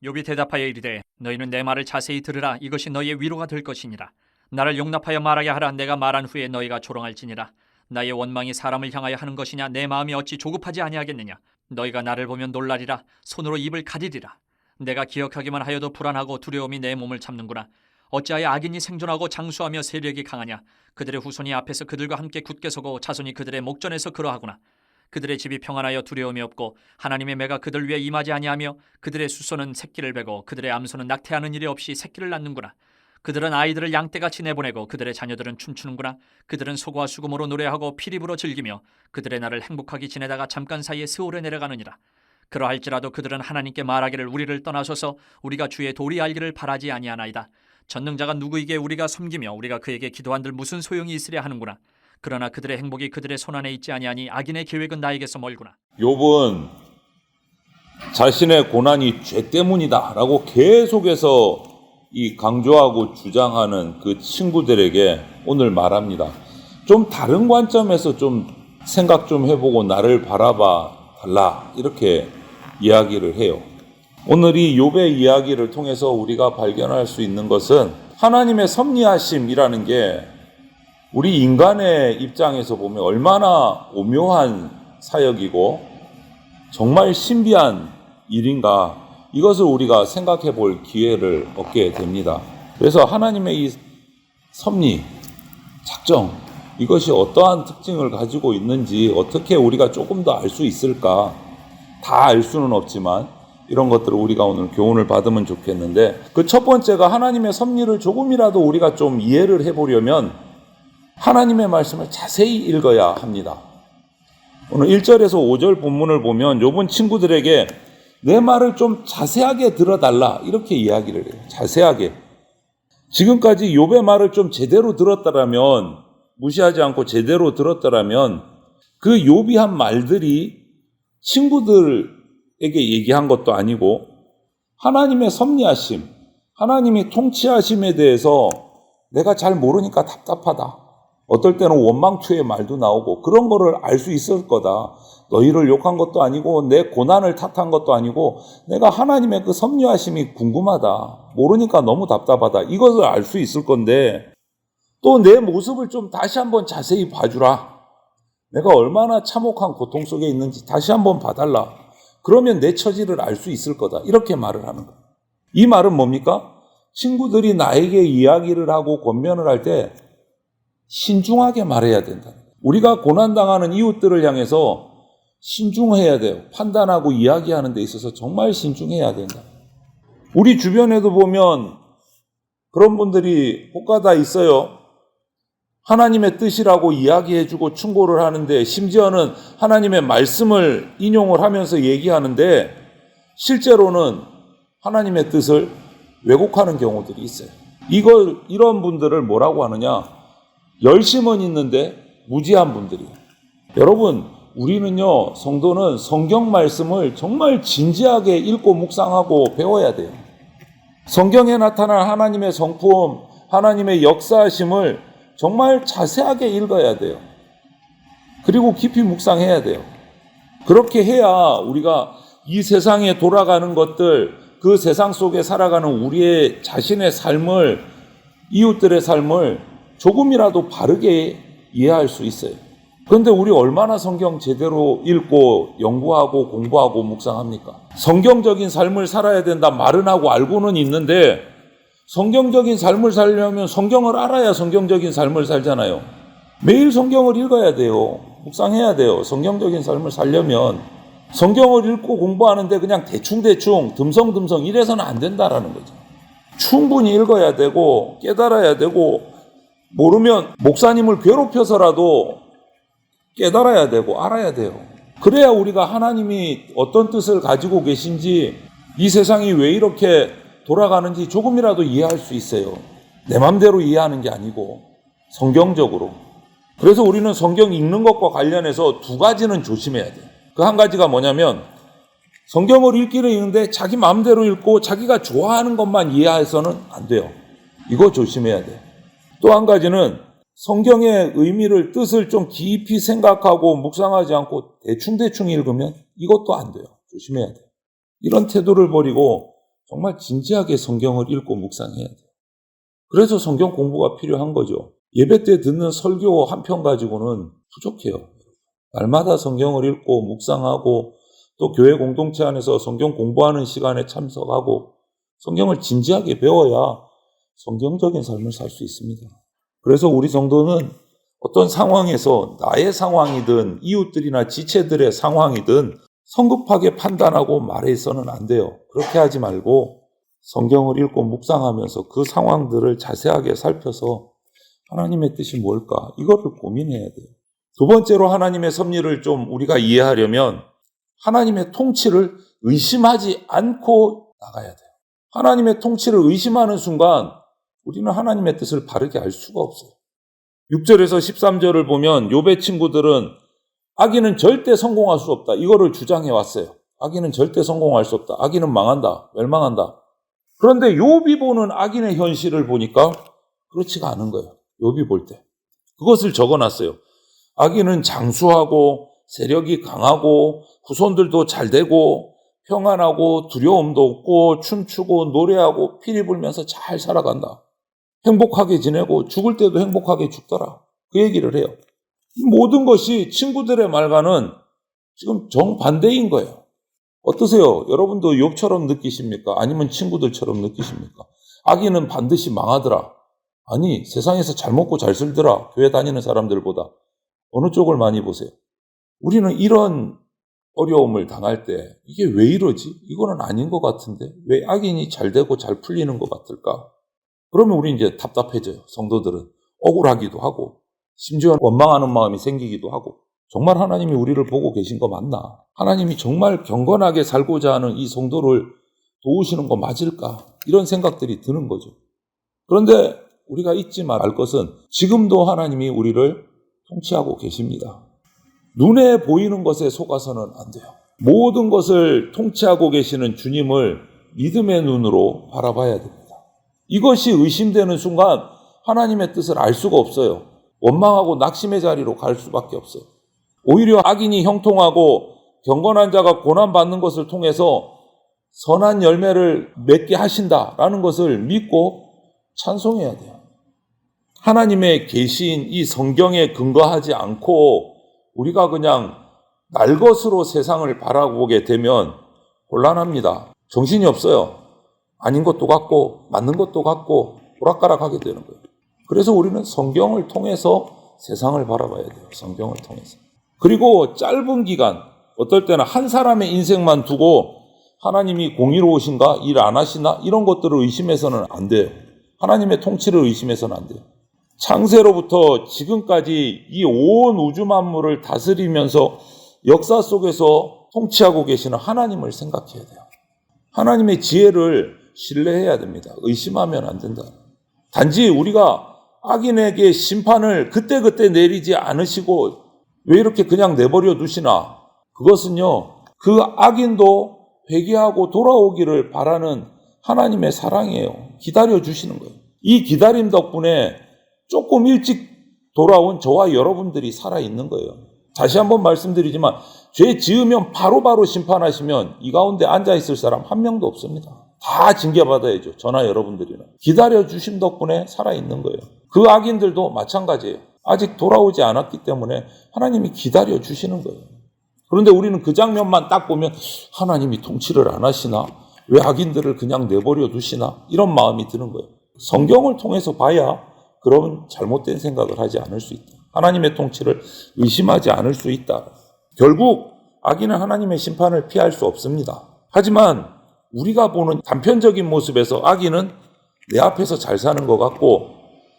욥이 대답하여 이르되 너희는 내 말을 자세히 들으라. 이것이 너희의 위로가 될 것이니라. 나를 용납하여 말하게 하라. 내가 말한 후에 너희가 조롱할지니라. 나의 원망이 사람을 향하여 하는 것이냐? 내 마음이 어찌 조급하지 아니하겠느냐? 너희가 나를 보면 놀라리라. 손으로 입을 가리리라. 내가 기억하기만 하여도 불안하고 두려움이 내 몸을 참는구나. 어찌하여 악인이 생존하고 장수하며 세력이 강하냐? 그들의 후손이 앞에서 그들과 함께 굳게 서고 자손이 그들의 목전에서 그러하구나. 그들의 집이 평안하여 두려움이 없고 하나님의 매가 그들 위에 임하지 아니하며 그들의 수소는 새끼를 베고 그들의 암소는 낙태하는 일이 없이 새끼를 낳는구나. 그들은 아이들을 양떼같이 내보내고 그들의 자녀들은 춤추는구나. 그들은 소고와 수금으로 노래하고 피립으로 즐기며 그들의 날을 행복하게 지내다가 잠깐 사이에 스올에 내려가느니라. 그러할지라도 그들은 하나님께 말하기를 우리를 떠나소서 우리가 주의 도리 알기를 바라지 아니하나이다. 전능자가 누구에게 우리가 섬기며 우리가 그에게 기도한들 무슨 소용이 있으랴 하는구나. 그러나 그들의 행복이 그들의 손안에 있지 아니하니 악인의 계획은 나에게서 멀구나. 욥은 자신의 고난이 죄 때문이다 라고 계속해서 이 강조하고 주장하는 그 친구들에게 오늘 말합니다. 좀 다른 관점에서 좀 생각 좀 해보고 나를 바라봐 달라 이렇게 이야기를 해요. 오늘 이 욥의 이야기를 통해서 우리가 발견할 수 있는 것은 하나님의 섭리하심이라는 게 우리 인간의 입장에서 보면 얼마나 오묘한 사역이고 정말 신비한 일인가 이것을 우리가 생각해 볼 기회를 얻게 됩니다. 그래서 하나님의 이 섭리, 작정 이것이 어떠한 특징을 가지고 있는지 어떻게 우리가 조금 더 알 수 있을까? 다 알 수는 없지만 이런 것들을 우리가 오늘 교훈을 받으면 좋겠는데 그 첫 번째가 하나님의 섭리를 조금이라도 우리가 좀 이해를 해보려면 하나님의 말씀을 자세히 읽어야 합니다. 오늘 1절에서 5절 본문을 보면 욥은 친구들에게 내 말을 좀 자세하게 들어달라 이렇게 이야기를 해요. 자세하게. 지금까지 욥의 말을 좀 제대로 들었다라면 무시하지 않고 제대로 들었다라면 그 욥이 한 말들이 친구들에게 얘기한 것도 아니고 하나님의 섭리하심, 하나님이 통치하심에 대해서 내가 잘 모르니까 답답하다. 어떨 때는 원망투의 말도 나오고 그런 거를 알 수 있을 거다. 너희를 욕한 것도 아니고 내 고난을 탓한 것도 아니고 내가 하나님의 그 섭리하심이 궁금하다. 모르니까 너무 답답하다. 이것을 알 수 있을 건데 또 내 모습을 좀 다시 한번 자세히 봐주라. 내가 얼마나 참혹한 고통 속에 있는지 다시 한번 봐달라. 그러면 내 처지를 알 수 있을 거다. 이렇게 말을 하는 거예요. 이 말은 뭡니까? 친구들이 나에게 이야기를 하고 권면을 할 때 신중하게 말해야 된다. 우리가 고난당하는 이웃들을 향해서 신중해야 돼요. 판단하고 이야기하는 데 있어서 정말 신중해야 된다. 우리 주변에도 보면 그런 분들이 혹가다 있어요. 하나님의 뜻이라고 이야기해주고 충고를 하는데 심지어는 하나님의 말씀을 인용을 하면서 얘기하는데 실제로는 하나님의 뜻을 왜곡하는 경우들이 있어요. 이런 분들을 뭐라고 하느냐? 열심은 있는데 무지한 분들이에요. 여러분, 우리는요, 성도는 성경 말씀을 정말 진지하게 읽고 묵상하고 배워야 돼요. 성경에 나타난 하나님의 성품, 하나님의 역사하심을 정말 자세하게 읽어야 돼요. 그리고 깊이 묵상해야 돼요. 그렇게 해야 우리가 이 세상에 돌아가는 것들, 그 세상 속에 살아가는 우리의 자신의 삶을, 이웃들의 삶을 조금이라도 바르게 이해할 수 있어요. 그런데 우리 얼마나 성경 제대로 읽고 연구하고 공부하고 묵상합니까? 성경적인 삶을 살아야 된다 말은 하고 알고는 있는데 성경적인 삶을 살려면 성경을 알아야 성경적인 삶을 살잖아요. 매일 성경을 읽어야 돼요. 묵상해야 돼요. 성경적인 삶을 살려면 성경을 읽고 공부하는데 그냥 대충대충 듬성듬성 이래서는 안 된다라는 거죠. 충분히 읽어야 되고 깨달아야 되고 모르면 목사님을 괴롭혀서라도 깨달아야 되고 알아야 돼요. 그래야 우리가 하나님이 어떤 뜻을 가지고 계신지 이 세상이 왜 이렇게 돌아가는지 조금이라도 이해할 수 있어요. 내 맘대로 이해하는 게 아니고 성경적으로. 그래서 우리는 성경 읽는 것과 관련해서 두 가지는 조심해야 돼요. 그 한 가지가 뭐냐면 성경을 읽기를 읽는데 자기 마음대로 읽고 자기가 좋아하는 것만 이해해서는 안 돼요. 이거 조심해야 돼요. 또 한 가지는 성경의 의미를, 뜻을 좀 깊이 생각하고 묵상하지 않고 대충대충 읽으면 이것도 안 돼요. 조심해야 돼요. 이런 태도를 버리고 정말 진지하게 성경을 읽고 묵상해야 돼요. 그래서 성경 공부가 필요한 거죠. 예배 때 듣는 설교 한 편 가지고는 부족해요. 날마다 성경을 읽고 묵상하고 또 교회 공동체 안에서 성경 공부하는 시간에 참석하고 성경을 진지하게 배워야 성경적인 삶을 살 수 있습니다. 그래서 우리 성도는 어떤 상황에서 나의 상황이든 이웃들이나 지체들의 상황이든 성급하게 판단하고 말해서는 안 돼요. 그렇게 하지 말고 성경을 읽고 묵상하면서 그 상황들을 자세하게 살펴서 하나님의 뜻이 뭘까? 이거를 고민해야 돼요. 두 번째로 하나님의 섭리를 좀 우리가 이해하려면 하나님의 통치를 의심하지 않고 나가야 돼요. 하나님의 통치를 의심하는 순간 우리는 하나님의 뜻을 바르게 알 수가 없어요. 6절에서 13절을 보면 욥의 친구들은 악인은 절대 성공할 수 없다. 이거를 주장해 왔어요. 악인은 절대 성공할 수 없다. 악인은 망한다. 멸망한다. 그런데 욥이 보는 악인의 현실을 보니까 그렇지가 않은 거예요. 욥이 볼 때. 그것을 적어놨어요. 악인은 장수하고 세력이 강하고 후손들도 잘 되고 평안하고 두려움도 없고 춤추고 노래하고 피리 불면서 잘 살아간다. 행복하게 지내고 죽을 때도 행복하게 죽더라. 그 얘기를 해요. 모든 것이 친구들의 말과는 지금 정반대인 거예요. 어떠세요? 여러분도 욥처럼 느끼십니까? 아니면 친구들처럼 느끼십니까? 악인은 반드시 망하더라. 아니, 세상에서 잘 먹고 잘 살더라. 교회 다니는 사람들보다. 어느 쪽을 많이 보세요? 우리는 이런 어려움을 당할 때 이게 왜 이러지? 이거는 아닌 것 같은데 왜 악인이 잘 되고 잘 풀리는 것 같을까? 그러면 우리 이제 답답해져요. 성도들은 억울하기도 하고 심지어 원망하는 마음이 생기기도 하고 정말 하나님이 우리를 보고 계신 거 맞나? 하나님이 정말 경건하게 살고자 하는 이 성도를 도우시는 거 맞을까? 이런 생각들이 드는 거죠. 그런데 우리가 잊지 말할 것은 지금도 하나님이 우리를 통치하고 계십니다. 눈에 보이는 것에 속아서는 안 돼요. 모든 것을 통치하고 계시는 주님을 믿음의 눈으로 바라봐야 됩니다. 이것이 의심되는 순간 하나님의 뜻을 알 수가 없어요. 원망하고 낙심의 자리로 갈 수밖에 없어요. 오히려 악인이 형통하고 경건한 자가 고난받는 것을 통해서 선한 열매를 맺게 하신다라는 것을 믿고 찬송해야 돼요. 하나님의 계시인 이 성경에 근거하지 않고 우리가 그냥 날 것으로 세상을 바라보게 되면 곤란합니다. 정신이 없어요. 아닌 것도 같고 맞는 것도 같고 오락가락하게 되는 거예요. 그래서 우리는 성경을 통해서 세상을 바라봐야 돼요. 성경을 통해서. 그리고 짧은 기간, 어떨 때는 한 사람의 인생만 두고 하나님이 공의로우신가? 일 안 하시나? 이런 것들을 의심해서는 안 돼요. 하나님의 통치를 의심해서는 안 돼요. 창세로부터 지금까지 이 온 우주 만물을 다스리면서 역사 속에서 통치하고 계시는 하나님을 생각해야 돼요. 하나님의 지혜를 신뢰해야 됩니다. 의심하면 안 된다. 단지 우리가 악인에게 심판을 그때그때 내리지 않으시고 왜 이렇게 그냥 내버려 두시나? 그것은요, 그 악인도 회개하고 돌아오기를 바라는 하나님의 사랑이에요. 기다려 주시는 거예요. 이 기다림 덕분에 조금 일찍 돌아온 저와 여러분들이 살아있는 거예요. 다시 한번 말씀드리지만 죄 지으면 바로바로 심판하시면 이 가운데 앉아있을 사람 한 명도 없습니다. 다 징계받아야죠. 저나 여러분들이나. 기다려주심 덕분에 살아있는 거예요. 그 악인들도 마찬가지예요. 아직 돌아오지 않았기 때문에 하나님이 기다려주시는 거예요. 그런데 우리는 그 장면만 딱 보면 하나님이 통치를 안 하시나? 왜 악인들을 그냥 내버려 두시나? 이런 마음이 드는 거예요. 성경을 통해서 봐야 그런 잘못된 생각을 하지 않을 수 있다. 하나님의 통치를 의심하지 않을 수 있다. 결국 악인은 하나님의 심판을 피할 수 없습니다. 하지만 우리가 보는 단편적인 모습에서 악인은 내 앞에서 잘 사는 것 같고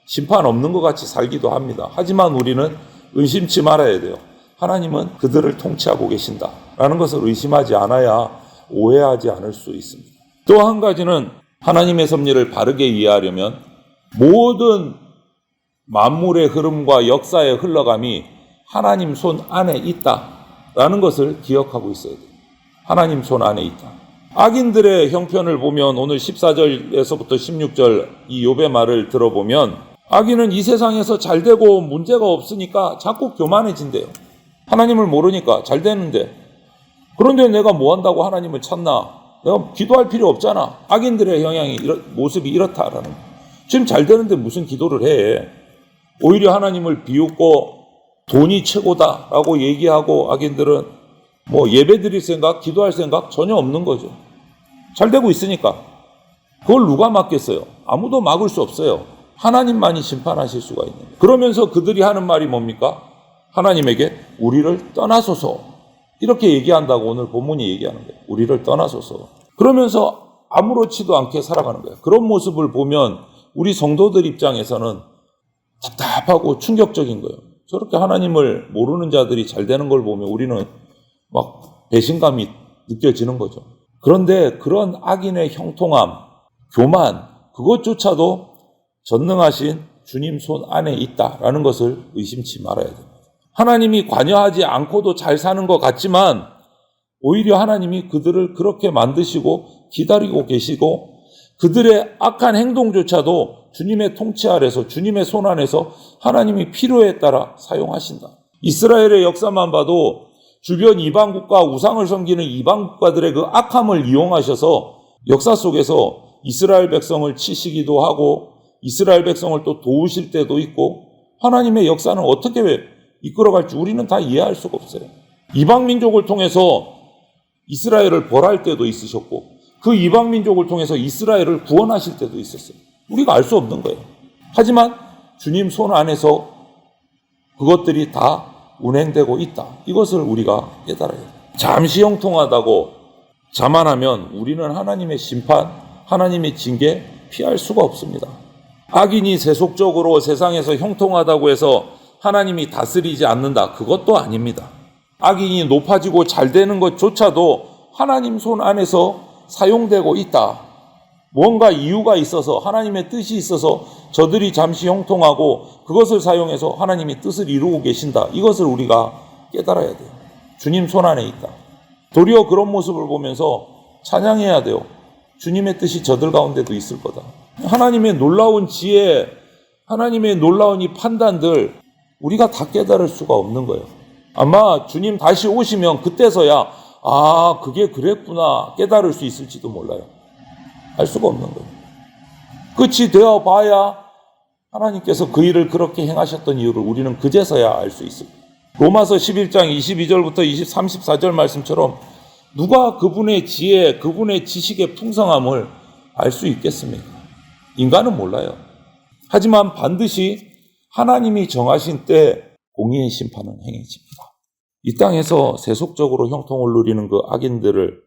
심판 없는 것 같이 살기도 합니다. 하지만 우리는 의심치 말아야 돼요. 하나님은 그들을 통치하고 계신다라는 것을 의심하지 않아야 오해하지 않을 수 있습니다. 또 한 가지는 하나님의 섭리를 바르게 이해하려면 모든 만물의 흐름과 역사의 흘러감이 하나님 손 안에 있다라는 것을 기억하고 있어야 돼요. 하나님 손 안에 있다. 악인들의 형편을 보면 오늘 14절에서부터 16절 이 욥의 말을 들어보면 악인은 이 세상에서 잘 되고 문제가 없으니까 자꾸 교만해진대요. 하나님을 모르니까 잘 되는데 그런데 내가 뭐 한다고 하나님을 찾나? 내가 기도할 필요 없잖아. 악인들의 영향이 모습이 이렇다라는 거예요. 지금 잘 되는데 무슨 기도를 해. 오히려 하나님을 비웃고 돈이 최고다라고 얘기하고 악인들은 뭐 예배 드릴 생각, 기도할 생각 전혀 없는 거죠. 잘 되고 있으니까. 그걸 누가 막겠어요? 아무도 막을 수 없어요. 하나님만이 심판하실 수가 있는 거예요. 그러면서 그들이 하는 말이 뭡니까? 하나님에게 우리를 떠나소서. 이렇게 얘기한다고 오늘 본문이 얘기하는 거예요. 우리를 떠나소서. 그러면서 아무렇지도 않게 살아가는 거예요. 그런 모습을 보면 우리 성도들 입장에서는 답답하고 충격적인 거예요. 저렇게 하나님을 모르는 자들이 잘 되는 걸 보면 우리는 막 배신감이 느껴지는 거죠. 그런데 그런 악인의 형통함, 교만, 그것조차도 전능하신 주님 손 안에 있다라는 것을 의심치 말아야 됩니다. 하나님이 관여하지 않고도 잘 사는 것 같지만 오히려 하나님이 그들을 그렇게 만드시고 기다리고 계시고 그들의 악한 행동조차도 주님의 통치 아래서 주님의 손 안에서 하나님이 필요에 따라 사용하신다. 이스라엘의 역사만 봐도 주변 이방국가 우상을 섬기는 이방국가들의 그 악함을 이용하셔서 역사 속에서 이스라엘 백성을 치시기도 하고 이스라엘 백성을 또 도우실 때도 있고 하나님의 역사는 어떻게 이끌어갈지 우리는 다 이해할 수가 없어요. 이방 민족을 통해서 이스라엘을 벌할 때도 있으셨고 그 이방 민족을 통해서 이스라엘을 구원하실 때도 있었어요. 우리가 알 수 없는 거예요. 하지만 주님 손 안에서 그것들이 다 운행되고 있다. 이것을 우리가 깨달아야 돼요. 잠시 형통하다고 자만하면 우리는 하나님의 심판, 하나님의 징계 피할 수가 없습니다. 악인이 세속적으로 세상에서 형통하다고 해서 하나님이 다스리지 않는다. 그것도 아닙니다. 악인이 높아지고 잘 되는 것조차도 하나님 손 안에서 사용되고 있다. 뭔가 이유가 있어서 하나님의 뜻이 있어서 저들이 잠시 형통하고 그것을 사용해서 하나님이 뜻을 이루고 계신다. 이것을 우리가 깨달아야 돼요. 주님 손 안에 있다. 도리어 그런 모습을 보면서 찬양해야 돼요. 주님의 뜻이 저들 가운데도 있을 거다. 하나님의 놀라운 지혜, 하나님의 놀라운 이 판단들 우리가 다 깨달을 수가 없는 거예요. 아마 주님 다시 오시면 그때서야 그게 그랬구나 깨달을 수 있을지도 몰라요. 알 수가 없는 거예요. 끝이 되어 봐야 하나님께서 그 일을 그렇게 행하셨던 이유를 우리는 그제서야 알 수 있습니다. 로마서 11장 22절부터 34절 말씀처럼 누가 그분의 지혜, 그분의 지식의 풍성함을 알 수 있겠습니까? 인간은 몰라요. 하지만 반드시 하나님이 정하신 때 공의의 심판은 행해집니다. 이 땅에서 세속적으로 형통을 누리는 그 악인들을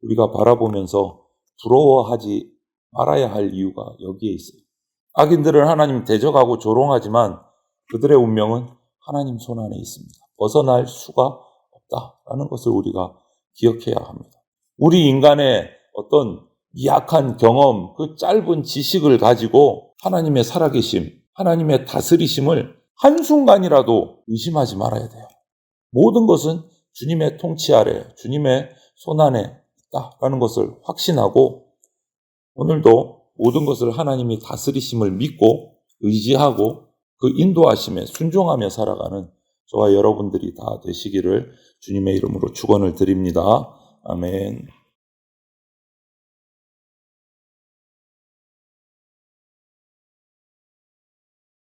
우리가 바라보면서 부러워하지 말아야 할 이유가 여기에 있어요. 악인들을 하나님 대적하고 조롱하지만 그들의 운명은 하나님 손 안에 있습니다. 벗어날 수가 없다라는 것을 우리가 기억해야 합니다. 우리 인간의 어떤 미약한 경험, 그 짧은 지식을 가지고 하나님의 살아계심, 하나님의 다스리심을 한순간이라도 의심하지 말아야 돼요. 모든 것은 주님의 통치 아래, 주님의 손 안에 있다라는 것을 확신하고 오늘도 모든 것을 하나님이 다스리심을 믿고 의지하고 그 인도하심에 순종하며 살아가는 저와 여러분들이 다 되시기를 주님의 이름으로 축원을 드립니다. 아멘.